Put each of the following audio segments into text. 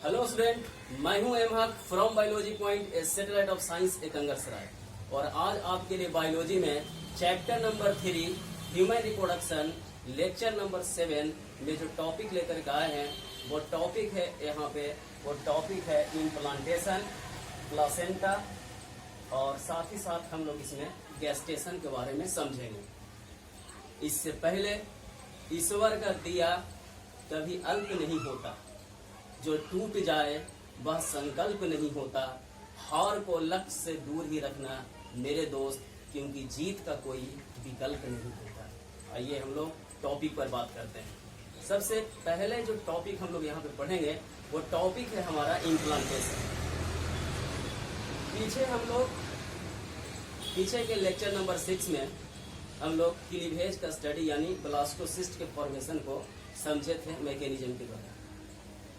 Hello student, मैं हूं एमहक from biology point a satellite of science Ekangarsarai. और आज आपके लिए बायोलॉजी में chapter number 3 human reproduction lecture number 7 में जो टॉपिक लेकर के आए हैं वो टॉपिक है इम्प्लांटेशन, प्लासेंटा, और साथ ही साथ हम लोग इसमें गैस्टेशन के बारे में समझेंगे। इससे पहले ईश्वर का दिया कभी अल्प नहीं होता, जो टूट जाए वह संकल्प नहीं होता। हार को लक्ष्य से दूर ही रखना मेरे दोस्त, क्योंकि जीत का कोई विकल्प नहीं होता। आइए हम लोग टॉपिक पर बात करते हैं। सबसे पहले जो टॉपिक हम लोग यहाँ पे पढ़ेंगे वो टॉपिक है हमारा इम्प्लांटेशन। पीछे के लेक्चर नंबर 6 में हम लोग क्लीवेज का स्टडी यानी ब्लास्टोसिस्ट के फॉर्मेशन को समझे थे मैकेनिज्म के द्वारा।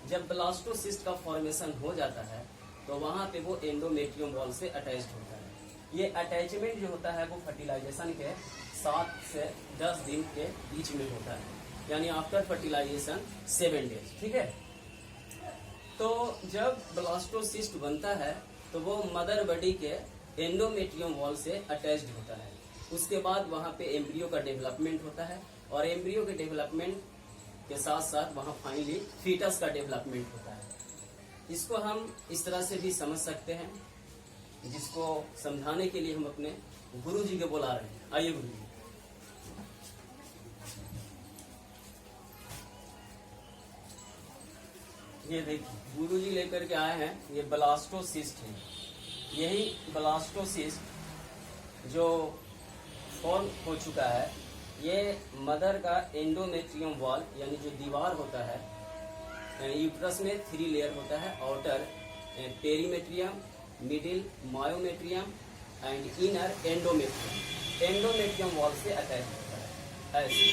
जब ब्लास्टोसिस्ट का फॉर्मेशन हो जाता है तो वहां पे वो एंडोमेट्रियम वॉल से अटैच्ड होता है। ये अटैचमेंट जो होता है वो फर्टिलाइजेशन के 7 से 10 दिन के बीच में होता है, यानी आफ्टर फर्टिलाइजेशन 7 डेज। ठीक है, तो जब ब्लास्टोसिस्ट बनता है तो वो मदर बॉडी के एंडोमेट्रियम वॉल से अटैच्ड होता है। उसके बाद वहां पे एम्ब्रियो का डेवलपमेंट होता है, और एम्ब्रियो के डेवलपमेंट के साथ साथ वहां फाइनली फीटस का डेवलपमेंट होता है। इसको हम इस तरह से भी समझ सकते हैं, जिसको समझाने के लिए हम अपने गुरु जी को बुला रहे हैं। आइए गुरु जी। ये देखिए गुरु जी लेकर के आए हैं, ये ब्लास्टोसिस्ट है। यही ब्लास्टोसिस्ट जो फॉर्म हो चुका है, ये मदर का एंडोमेट्रियम वॉल यानी जो दीवार होता है, यूट्रस में 3 लेयर होता है, outer perimetrium, middle myometrium and inner endometrium wall से अटैच होता है। ऐसे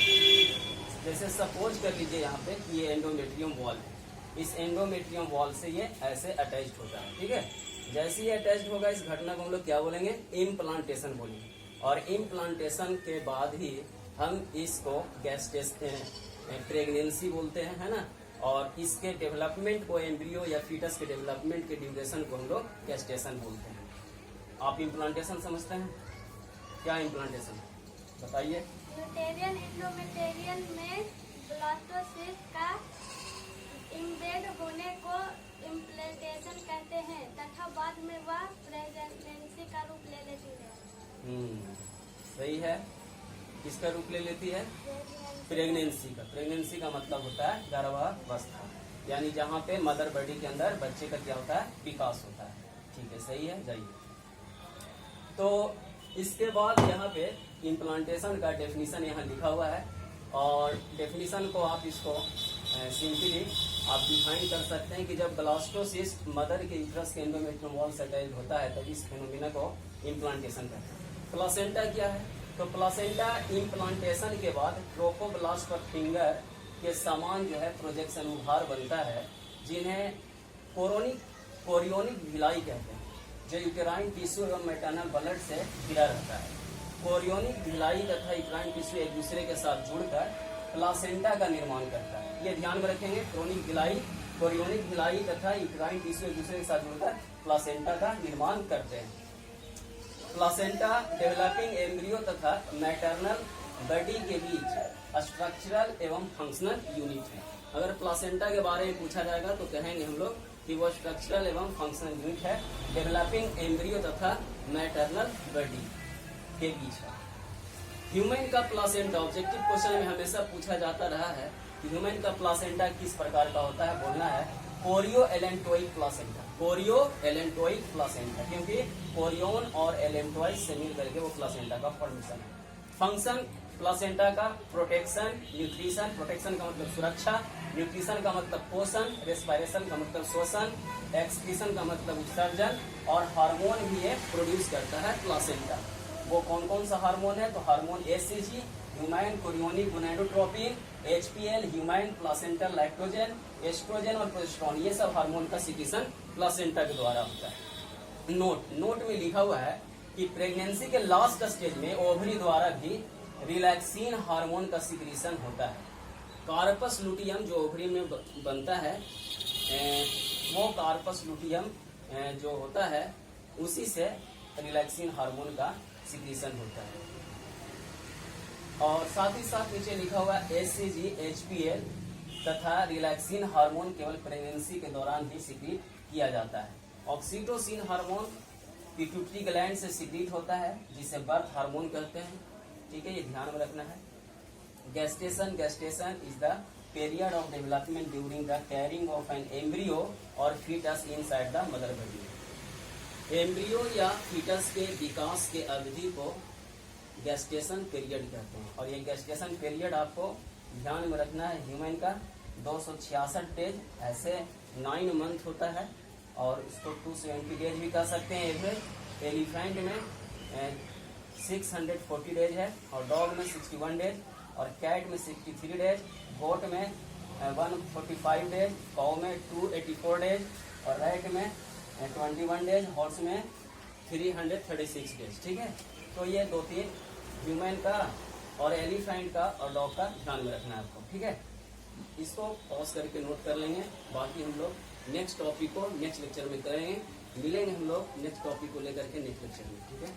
जैसे सपोज कर लीजिए यहाँ पे कि ये एंडोमेट्रियम वॉल है, इस एंडोमेट्रियम वॉल से ये ऐसे अटैच्ड होता है। ठीक है, जैसे ही अटैच्ड होगा इस घटना को हम लोग क्या बोलेंगे, इम्प्लांटेशन बोलेंगे। और इम्प्लांटेशन के बाद ही हम इसको प्रेगनेंसी बोलते हैं, है ना। और इसके डेवलपमेंट को, एम्ब्रियो या फीटस के डेवलपमेंट के ड्यूरेशन को हम लोग गेस्टेशन बोलते हैं। आप इम्प्लांटेशन समझते हैं? क्या इम्प्लांटेशन बताइए। यूटेरियन एंडोमेट्रियम में ब्लास्टोसिस्ट का इम्बेड होने को इम्प्लांटेशन कहते हैं तथा बाद में वह प्रेगनेंसी का रूप ले लेती है। सही है। किसका रूप ले लेती है? प्रेगनेंसी का। प्रेगनेंसी का मतलब होता है गर्भावस्था, यानी जहाँ पे मदर बॉडी के अंदर बच्चे का क्या होता है, विकास होता है। ठीक है, सही है, जाइए। तो इसके बाद यहाँ पे इम्प्लांटेशन का डेफिनेशन यहाँ लिखा हुआ है, और डेफिनेशन को आप इसको सिंपली आप डिफाइन कर सकते हैं कि जब ब्लास्टोसिस्ट मदर के यूट्रस के एंडोमेट्रियम वॉल से अटैच होता है तब इस फेनोमेना को इम्प्लांटेशन कहते हैं। प्लासेंटा क्या है? तो प्लासेंटा इम्प्लांटेशन के बाद ट्रोफोब्लास्ट और फिंगर के समान जो है प्रोजेक्शन उभार बनता है, जिन्हें कोरियोनिक भिलाई कहते हैं, जो यूटेराइन टिश्यू एवं मैटरनल ब्लड से घिरा रहता है। कोरियोनिक भिलाई तथा यूटेराइन टिश्यू एक दूसरे के साथ जुड़कर प्लासेंटा का निर्माण करता है। ये ध्यान में रखेंगे, कोरियोनिक भिलाई तथा यूटेराइन टिश्यू एक दूसरे के साथ जुड़कर प्लासेंटा का निर्माण करते हैं। प्लासेंटा डेवलपिंग एम्ब्रियो तथा मैटरनल बॉडी के बीच स्ट्रक्चरल एवं फंक्शनल यूनिट है। अगर प्लासेंटा के बारे में पूछा जाएगा तो कहेंगे हम लोग कि वो स्ट्रक्चरल एवं फंक्शनल यूनिट है, डेवलपिंग एम्ब्रियो तथा मैटरनल बॉडी के बीच है। ह्यूमन का प्लासेंटा ऑब्जेक्टिव क्वेश्चन में हमेशा पूछा जाता रहा है कि ह्यूमन का प्लासेंटा किस प्रकार का होता है। बोलना है chorio allantoic placenta, chorio allantoic placenta, क्योंकि कोरियोन और एलेंटोइड से मिल करके वो प्लासेंटा का फॉर्मेशन है। फंक्शन प्लासेंटा का प्रोटेक्शन, न्यूट्रिशन, प्रोटेक्शन का मतलब सुरक्षा, न्यूट्रिशन का मतलब पोषण, रेस्पिरेशन का मतलब श्वसन, एक्सक्रीशन का मतलब उत्सर्जन, और हार्मोन भी ये प्रोड्यूस करता है प्लासेंटा। वो कौन कौन सा हार्मोन है? तो hormone HCG, human chorionic gonadotropin, HPL, human placental lactogen, estrogen और प्रोजेस्टेरोन, ये सब हार्मोन का सिक्रीशन प्लासेंटा के द्वारा होता है। नोट में लिखा हुआ है कि प्रेगनेंसी के लास्ट स्टेज में ओवरी द्वारा भी रिलैक्सिन हार्मोन का सिक्रीशन होता है। कार्पस लुटियम जो ओवरी में बनता है वो कार्पस लुटियम जो होता है उसी से रिलैक्सिन हार्मोन का सिक्रीशन होता है। और साथ ही साथ नीचे लिखा हुआ HCG HPL तथा रिलैक्सिन हार्मोन केवल प्रेगनेंसी के दौरान ही सिक्रीट किया जाता है। ऑक्सीटोसिन हार्मोन पिट्यूटरी ग्लैंड से सिक्रीट होता है जिसे बर्थ हार्मोन कहते हैं। ठीक है, ये ध्यान में रखना है। Gestation is the period of development during the carrying of an embryo or fetus inside the mother body। Embryo या फीटस के विकास के अवधि को गेस्टेशन पीरियड कहते हैं। और ये गेस्टेशन पीरियड आपको ध्यान में रखना है। ह्यूमन का 266 डेज ऐसे 9 मंथ होता है और इसको 270 डेज भी कह सकते हैं एवरेज। एलिफेंट में 640 डेज है और डॉग में 61 डेज और कैट में 63 डेज, गोट में 145 डेज, काऊ में 284 डेज और रैट में 21 डेज, हॉर्स में 336 डेज। ठीक है, तो ये 2-3 ह्यूमन का और एलिफेंट का और डॉग का ध्यान में रखना है आपको। ठीक है, इसको पॉज करके नोट कर लेंगे। बाकी हम लोग नेक्स्ट टॉपिक को नेक्स्ट लेक्चर में करेंगे। मिलेंगे हम लोग नेक्स्ट टॉपिक को लेकर के नेक्स्ट लेक्चर में। ठीक है।